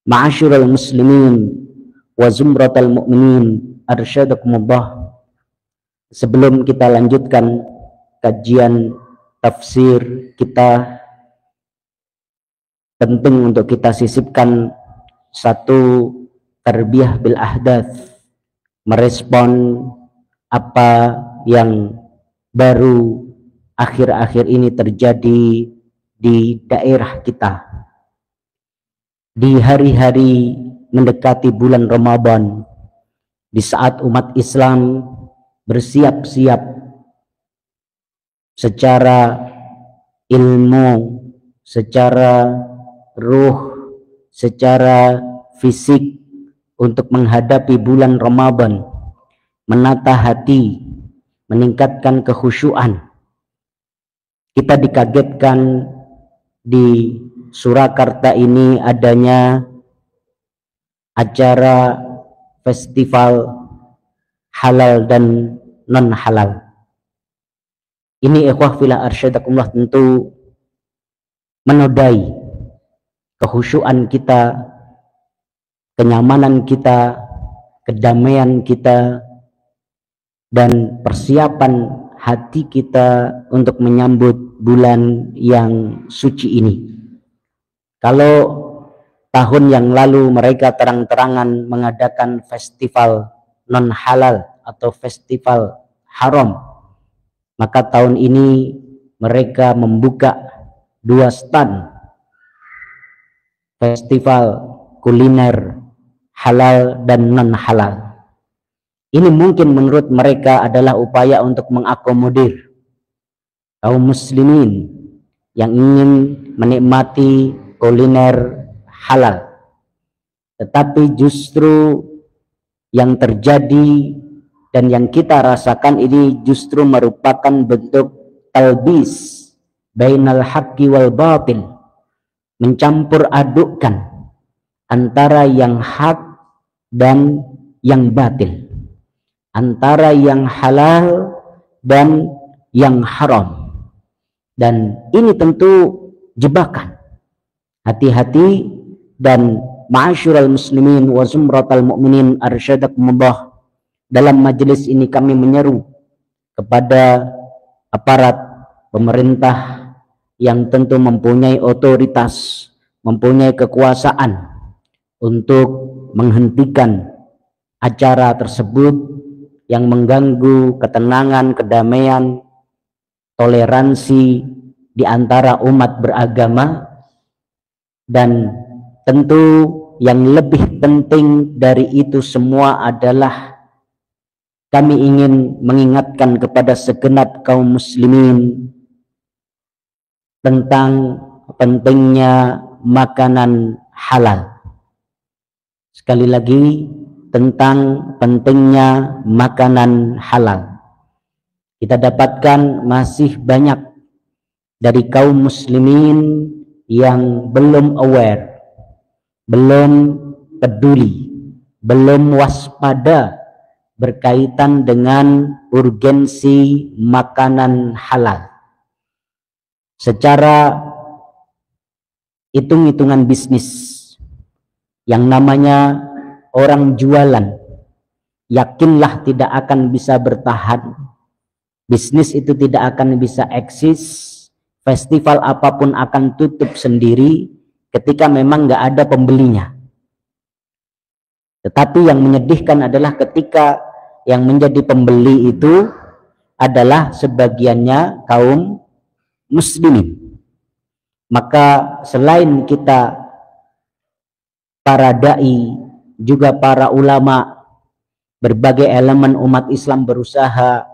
Ma'asyiral muslimin wa zumratal mu'minin arsyadakumullah. Sebelum kita lanjutkan kajian tafsir kita, penting untuk kita sisipkan satu tarbiyah bil ahdath, merespon apa yang baru akhir-akhir ini terjadi di daerah kita. Di hari-hari mendekati bulan Ramadan, di saat umat Islam bersiap-siap secara ilmu, secara ruh, secara fisik untuk menghadapi bulan Ramadan, menata hati, meningkatkan kekhusyuan. Kita dikagetkan di Surakarta ini adanya acara festival halal dan non halal. Ini ikhwah fillah arsyadakumullah tentu menodai kekhusyuan kita, kenyamanan kita, kedamaian kita, dan persiapan hati kita untuk menyambut bulan yang suci ini. Kalau tahun yang lalu mereka terang-terangan mengadakan festival non halal atau festival haram, maka tahun ini mereka membuka 2 stand festival kuliner halal dan non halal. Ini mungkin menurut mereka adalah upaya untuk mengakomodir kaum muslimin yang ingin menikmati kuliner halal. Tetapi justru yang terjadi dan yang kita rasakan ini justru merupakan bentuk talbis bainal haqqi wal batil, mencampur adukkan antara yang hak dan yang batil, antara yang halal dan yang haram. Dan ini tentu jebakan. Hati-hati, dan ma'asyiral muslimin wa zumratal mu'minin arsyadakumullah, dalam majelis ini kami menyeru kepada aparat pemerintah yang tentu mempunyai otoritas, mempunyai kekuasaan untuk menghentikan acara tersebut yang mengganggu ketenangan, kedamaian, toleransi di antara umat beragama. Dan tentu yang lebih penting dari itu semua adalah kami ingin mengingatkan kepada segenap kaum muslimin tentang pentingnya makanan halal. Sekali lagi, tentang pentingnya makanan halal. Kita dapatkan masih banyak dari kaum muslimin yang belum aware, belum peduli, belum waspada berkaitan dengan urgensi makanan halal. Secara hitung-hitungan bisnis, yang namanya orang jualan, yakinlah tidak akan bisa bertahan. Bisnis itu tidak akan bisa eksis. Festival apapun akan tutup sendiri ketika memang nggak ada pembelinya. Tetapi yang menyedihkan adalah ketika yang menjadi pembeli itu adalah sebagiannya kaum muslimin. Maka selain kita, para dai, juga para ulama, berbagai elemen umat Islam berusaha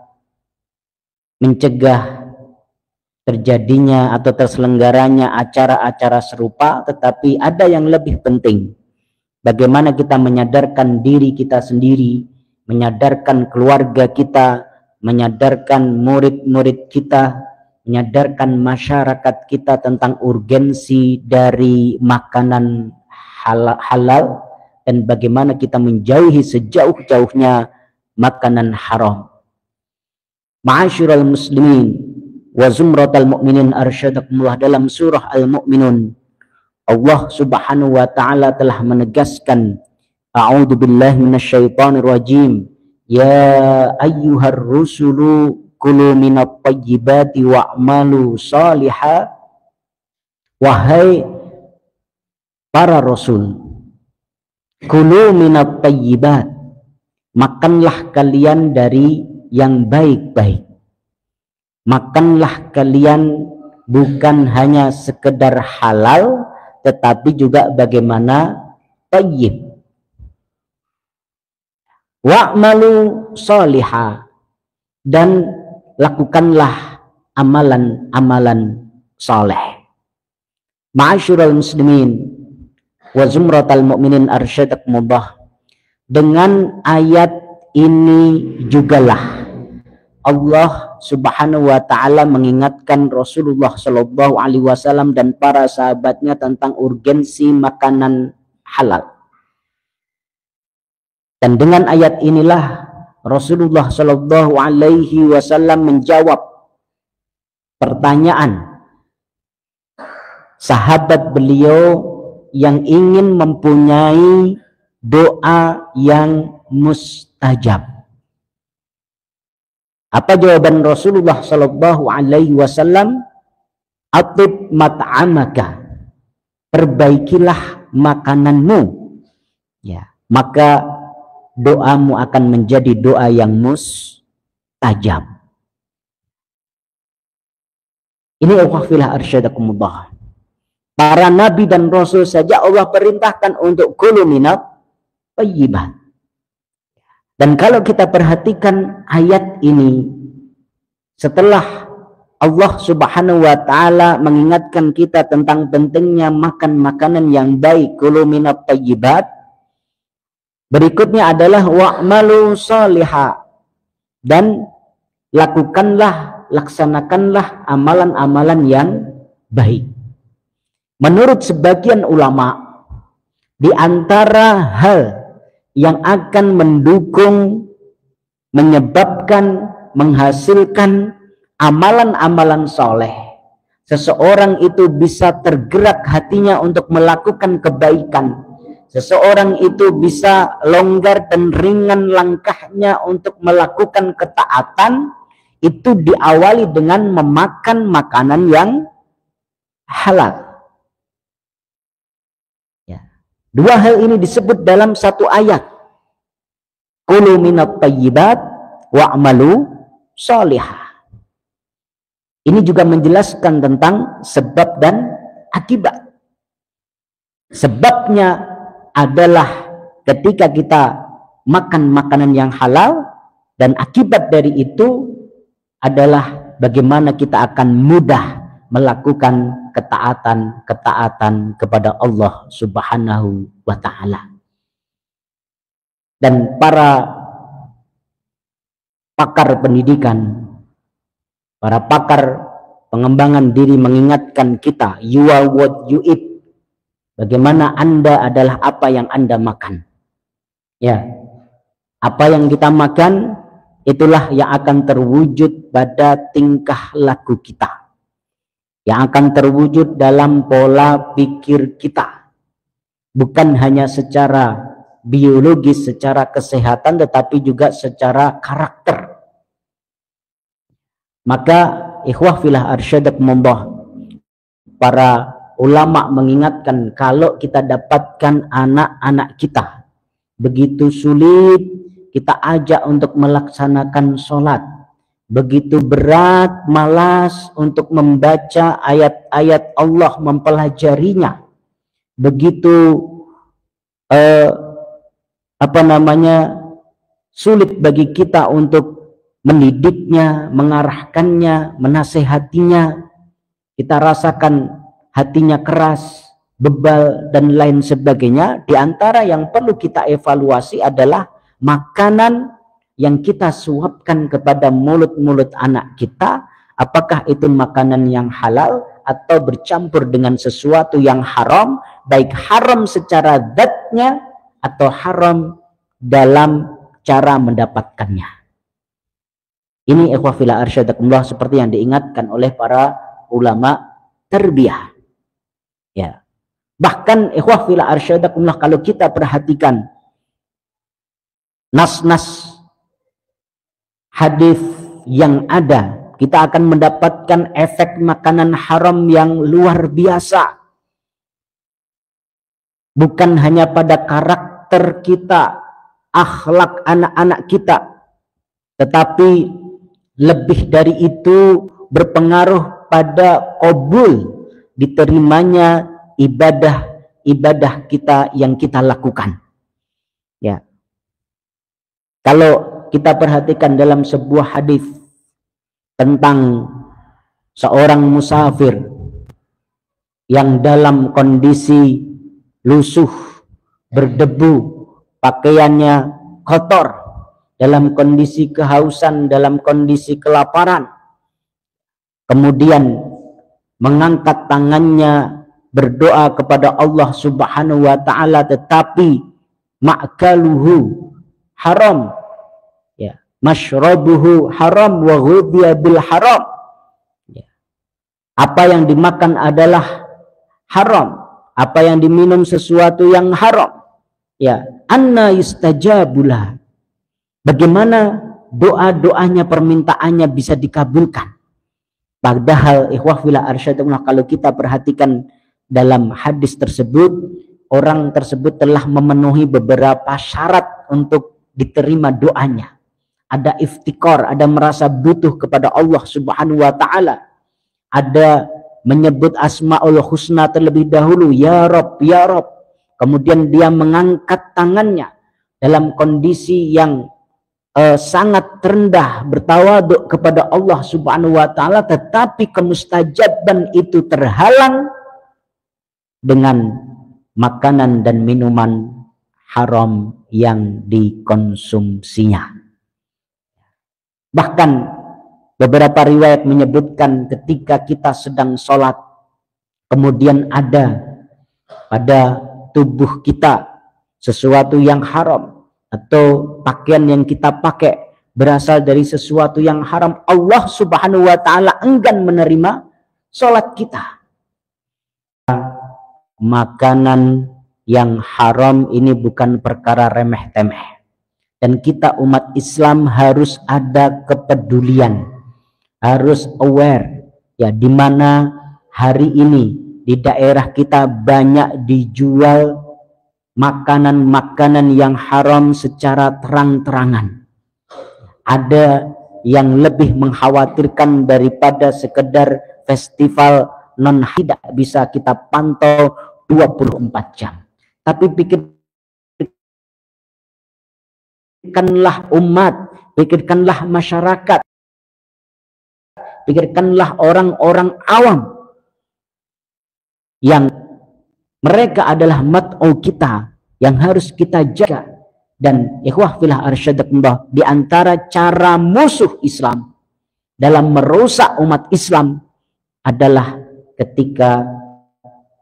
mencegah terjadinya atau terselenggaranya acara-acara serupa, tetapi ada yang lebih penting. Bagaimana kita menyadarkan diri kita sendiri, menyadarkan keluarga kita, menyadarkan murid-murid kita, menyadarkan masyarakat kita tentang urgensi dari makanan halal dan bagaimana kita menjauhi sejauh-jauhnya makanan haram. Ma'asyiral muslimin wa zumratal mu'minin arsyadakumullah, dalam surah Al-Mu'minun Allah Subhanahu wa taala telah menegaskan, a'udzu billahi minasyaitonir rajim, ya ayyuhar rusulu kulu minat thayyibati wa'malu shaliha. Wahai para rasul, kulu minat thayyibat, makanlah kalian dari yang baik-baik. Makanlah kalian bukan hanya sekedar halal, tetapi juga bagaimana thayyib. Wa'malu shaliha, dan lakukanlah amalan-amalan saleh. Ma'asyiral muslimin wa zumratal mu'minin arsyadakumullah, dengan ayat ini jugalah Allah Subhanahu wa taala mengingatkan Rasulullah Shallallahu alaihi wasallam dan para sahabatnya tentang urgensi makanan halal. Dan dengan ayat inilah Rasulullah Shallallahu alaihi wasallam menjawab pertanyaan sahabat beliau yang ingin mempunyai doa yang mustajab. Apa jawaban Rasulullah Shallallahu alaihi wasallam? Atib mat'amaka, perbaikilah makananmu, ya, maka doamu akan menjadi doa yang mustajab. Ini ikhwafillah arsyadakumullah. Para nabi dan rasul saja Allah perintahkan untuk kulu minat thayyibat. Dan kalau kita perhatikan ayat ini, setelah Allah Subhanahu wa taala mengingatkan kita tentang pentingnya makan makanan yang baik, kulu minat thayyibat, berikutnya adalah wa'malu shaliha, dan laksanakanlah amalan-amalan yang baik. Menurut sebagian ulama, di antara hal yang akan mendukung, menyebabkan, menghasilkan amalan-amalan soleh, seseorang itu bisa tergerak hatinya untuk melakukan kebaikan, seseorang itu bisa longgar dan ringan langkahnya untuk melakukan ketaatan, itu diawali dengan memakan makanan yang halal. Dua hal ini disebut dalam satu ayat. Kulu minat thayyibat wa'malu sholihah. Ini juga menjelaskan tentang sebab dan akibat. Sebabnya adalah ketika kita makan makanan yang halal, dan akibat dari itu adalah bagaimana kita akan mudah melakukan ketaatan kepada Allah Subhanahu wa taala. Dan para pakar pendidikan, para pakar pengembangan diri mengingatkan kita, you are what you eat. Bagaimana Anda adalah apa yang Anda makan. Ya. Apa yang kita makan, itulah yang akan terwujud pada tingkah laku kita, yang akan terwujud dalam pola pikir kita, bukan hanya secara biologis, secara kesehatan, tetapi juga secara karakter. Maka ikhwah filah arsyadakumullah, para ulama mengingatkan, kalau kita dapatkan anak-anak kita begitu sulit kita ajak untuk melaksanakan sholat, begitu berat, malas untuk membaca ayat-ayat Allah, mempelajarinya, begitu sulit bagi kita untuk mendidiknya, mengarahkannya, menasehatinya, kita rasakan hatinya keras, bebal, dan lain sebagainya. Di antara yang perlu kita evaluasi adalah makanan yang kita suapkan kepada mulut-mulut anak kita, apakah itu makanan yang halal atau bercampur dengan sesuatu yang haram, baik haram secara zatnya atau haram dalam cara mendapatkannya. Ini ikhwah fillah arsyadakumullah, seperti yang diingatkan oleh para ulama tarbiyah. Ya. Bahkan ikhwah fillah arsyadakumullah, kalau kita perhatikan nas-nas hadis yang ada, kita akan mendapatkan efek makanan haram yang luar biasa. Bukan hanya pada karakter kita, akhlak anak-anak kita, tetapi lebih dari itu berpengaruh pada qabul, diterimanya ibadah kita yang kita lakukan. Ya. Kalau kita perhatikan dalam sebuah hadis tentang seorang musafir yang dalam kondisi lusuh, berdebu, pakaiannya kotor, dalam kondisi kehausan, dalam kondisi kelaparan, kemudian mengangkat tangannya berdoa kepada Allah Subhanahu wa taala, tetapi ma'kaluhu haram, ya, mashrabuhu haram wa ghudhiya bil haram, ya. Apa yang dimakan adalah haram, apa yang diminum sesuatu yang haram, ya, anna yustajabulah, bagaimana doa-doanya, permintaannya bisa dikabulkan. Padahal ikhwah fillah arsyadakumullah, kalau kita perhatikan dalam hadis tersebut, orang tersebut telah memenuhi beberapa syarat untuk diterima doanya. Ada iftikar, ada merasa butuh kepada Allah Subhanahu wa taala, ada menyebut asmaul husna terlebih dahulu, ya Rob, ya Rob. Kemudian dia mengangkat tangannya dalam kondisi yang sangat rendah, bertawaduk kepada Allah Subhanahu wa taala, tetapi kemustajaban itu terhalang dengan makanan dan minuman haram yang dikonsumsinya. Bahkan beberapa riwayat menyebutkan ketika kita sedang sholat, kemudian ada pada tubuh kita sesuatu yang haram, atau pakaian yang kita pakai berasal dari sesuatu yang haram, Allah Subhanahu wa taala enggan menerima sholat kita. Makanan yang haram ini bukan perkara remeh-temeh, dan kita umat Islam harus ada kepedulian, harus aware, ya, di mana hari ini di daerah kita banyak dijual makanan-makanan yang haram secara terang-terangan. Ada yang lebih mengkhawatirkan daripada sekedar festival non, tidak bisa kita pantau 24 jam. Tapi pikirkanlah umat, pikirkanlah masyarakat, pikirkanlah orang-orang awam yang mereka adalah mat'u kita, yang harus kita jaga. Dan ikhwah fillah arsyadakumullah, di antara cara musuh Islam dalam merusak umat Islam adalah ketika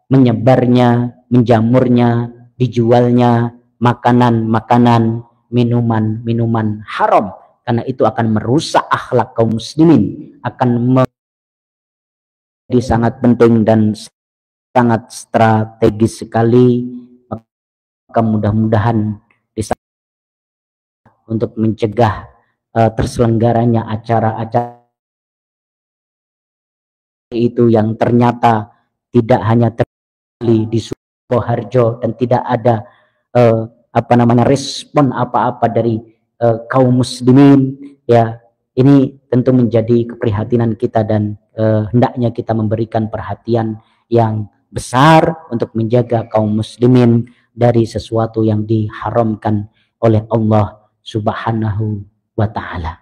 menyebarnya, menjamurnya, dijualnya makanan-makanan, minuman-minuman haram, karena itu akan merusak akhlak kaum muslimin, akan menjadi sangat penting dan sangat strategis sekali. Maka mudah-mudahan untuk mencegah terselenggaranya acara-acara itu yang ternyata tidak hanya terjadi di Sukoharjo dan tidak ada respon apa-apa dari kaum muslimin, ya, ini tentu menjadi keprihatinan kita, dan hendaknya kita memberikan perhatian yang besar untuk menjaga kaum muslimin dari sesuatu yang diharamkan oleh Allah Subhanahu wa ta'ala.